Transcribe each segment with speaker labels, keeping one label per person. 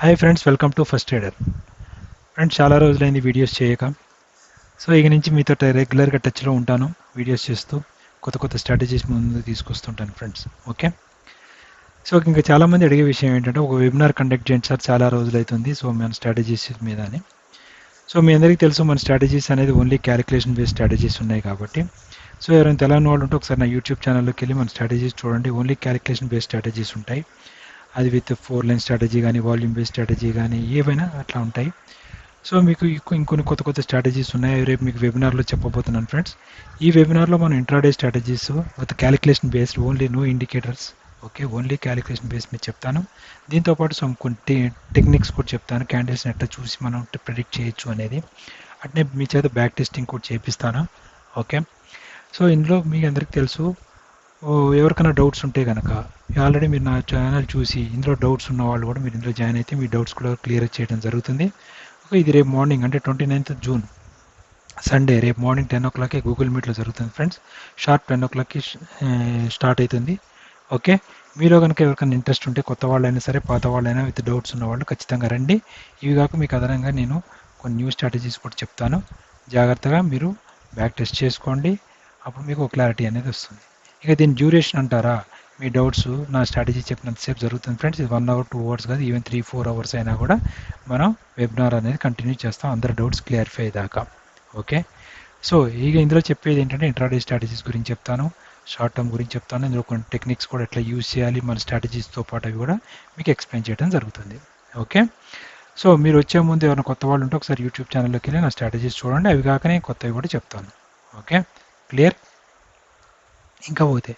Speaker 1: Hi friends, welcome to first trader. Friends, చాలా రోజులైంది videos చేయక. సో ఇక నుంచి మీతో రెగ్యులర్గా టచ్లో ఉంటాను, వీడియోస్ చేస్తూ కొత్త కొత్త స్ట్రాటజీస్ ముందు తీసుకొస్తుంటాను ఫ్రెండ్స్. ఓకే. సో ఇంకా చాలామంది అడిగే విషయం ఏంటంటే, ఒక వెబినార్ కండక్ట్ చేయండి సార్, చాలా రోజులైతుంది సో మన స్ట్రాటజీస్ మీద అని. సో మీ అందరికీ తెలుసు, మన స్ట్రాటజీస్ అనేది ఓన్లీ క్యాలిక్యులేషన్ బేస్డ్ స్ట్రాటజీస్ ఉన్నాయి కాబట్టి, సో ఎవరైనా తెలియని వాళ్ళు ఉంటే ఒకసారి నా యూట్యూబ్ ఛానల్లోకి వెళ్ళి మన స్ట్రాటజీస్ చూడండి. ఓన్లీ క్యాలిక్యులేషన్ బేస్డ్ స్ట్రాటజీస్ ఉంటాయి. అది విత్ 4 లైన్ స్ట్రాటజీ కానీ, వాల్యూమ్ బేస్డ్ స్ట్రాటజీ కానీ, ఏవైనా అట్లా ఉంటాయి. సో మీకు ఇంకొన్ని కొత్త కొత్త స్ట్రాటజీస్ ఉన్నాయి, రేపు మీకు వెబినార్లో చెప్పబోతున్నాను ఫ్రెండ్స్. ఈ వెబినార్లో మనం intraday strategies with calculation based, only no indicators. Okay, only calculation based మీరు చెప్తాను. దీంతోపాటు కొన్ని టెక్నిక్స్ కూడా చెప్తాను, క్యాండిల్స్ని ఎట్లా చూసి మనం ప్రెడిక్ట్ చేయొచ్చు అనేది. అట్నే మీ చేత బ్యాక్ టెస్టింగ్ కూడా చేపిస్తాను. ఓకే. సో ఇందులో మీకు అందరికీ తెలుసు, ఎవరికైనా డౌట్స్ ఉంటే కనుక ఆల్రెడీ మీరు నా ఛానల్ చూసి ఇందులో డౌట్స్ ఉన్న వాళ్ళు కూడా మీరు ఇందులో జాయిన్ అయితే మీ డౌట్స్ కూడా క్లియర్ చేయడం జరుగుతుంది. ఇది రేపు మార్నింగ్ అంటే 29th జూన్ సండే, రేపు మార్నింగ్ 10 o'clock గూగుల్ మీట్లో జరుగుతుంది ఫ్రెండ్స్. షార్ప్ 10 o'clock స్టార్ట్ అవుతుంది. ఓకే. మీలో కనుక ఎవరికైనా ఇంట్రెస్ట్ ఉంటే, కొత్త వాళ్ళైనా సరే పాత వాళ్ళైనా విత్ డౌట్స్ ఉన్న వాళ్ళు ఖచ్చితంగా రండి. ఇవి కాక మీకు అదనంగా నేను కొన్ని న్యూ స్ట్రాటజీస్ కూడా చెప్తాను. జాగ్రత్తగా మీరు బ్యాక్ టెస్ట్ చేసుకోండి, అప్పుడు మీకు క్లారిటీ అనేది వస్తుంది. ఇక దీని డ్యూరేషన్ అంటారా, మీ డౌట్స్ నా స్ట్రాటజీ చెప్పినంతసేపు జరుగుతుంది ఫ్రెండ్స్. ఇది 1 hour 2 hours కాదు, ఈవెన్ 3-4 hours అయినా కూడా మనం వెబినార్ అనేది కంటిన్యూ చేస్తాం, అందరి డౌట్స్ క్లియర్ఫై అయ్యేదాకా. ఓకే. సో ఇక ఇందులో చెప్పేది ఏంటంటే, ఇంట్రాడే స్ట్రాటజీస్ గురించి చెప్తాను, షార్ట్ టర్మ్ గురించి చెప్తాను. ఇందులో కొన్ని టెక్నిక్స్ కూడా ఎట్లా యూజ్ చేయాలి మన స్ట్రాటజీస్తో పాటు అవి కూడా మీకు ఎక్స్ప్లెయిన్ చేయడం జరుగుతుంది. ఓకే. సో మీరు వచ్చే ముందు ఎవరైనా కొత్త వాళ్ళు ఉంటే ఒకసారి యూట్యూబ్ ఛానల్లోకి వెళ్ళి నా స్ట్రాటజీస్ చూడండి, అవి కాకనే కొత్తవి కూడా చెప్తాను. Okay, clear. ఇంకా పోతే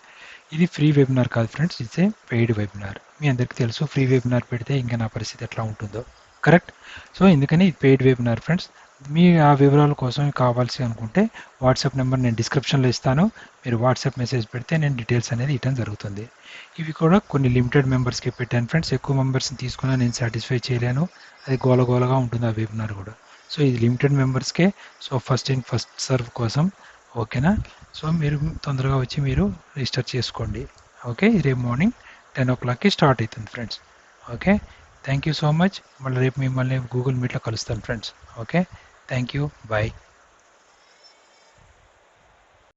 Speaker 1: ఇది ఫ్రీ వెబినార్ కాదు friends, it's a paid webinar. మీ అందరికీ తెలుసు, ఫ్రీ వెబినార్ పెడితే ఇంకా నా పరిస్థితి ఎట్లా ఉంటుందో, కరెక్ట్. సో ఎందుకని ఇది పెయిడ్ వెబినార్ ఫ్రెండ్స్. మీ ఆ వివరాల కోసం కావాల్సి అనుకుంటే వాట్సాప్ నెంబర్ నేను డిస్క్రిప్షన్లో ఇస్తాను, మీరు వాట్సాప్ మెసేజ్ పెడితే నేను డీటెయిల్స్ అనేది ఇవ్వడం జరుగుతుంది. ఇవి కూడా కొన్ని లిమిటెడ్ మెంబర్స్కి పెట్టాను ఫ్రెండ్స్, ఎక్కువ మెంబర్స్ని తీసుకున్నా నేను సాటిస్ఫై చేయలేను, అది గోలగోలగా ఉంటుంది ఆ వెబినార్ కూడా. సో ఇది లిమిటెడ్ మెంబర్స్కే, so first in first serve కోసం. ఓకేనా. సో మీరు తొందరగా వచ్చి మీరు రిజిస్టర్ చేసుకోండి. ఓకే, రేపు మార్నింగ్ 10 o'clock స్టార్ట్ అవుతుంది friends. Okay, thank you so much. మళ్ళీ రేపు మిమ్మల్ని గూగుల్ మీట్లో కలుస్తాను friends. Okay, thank you, bye.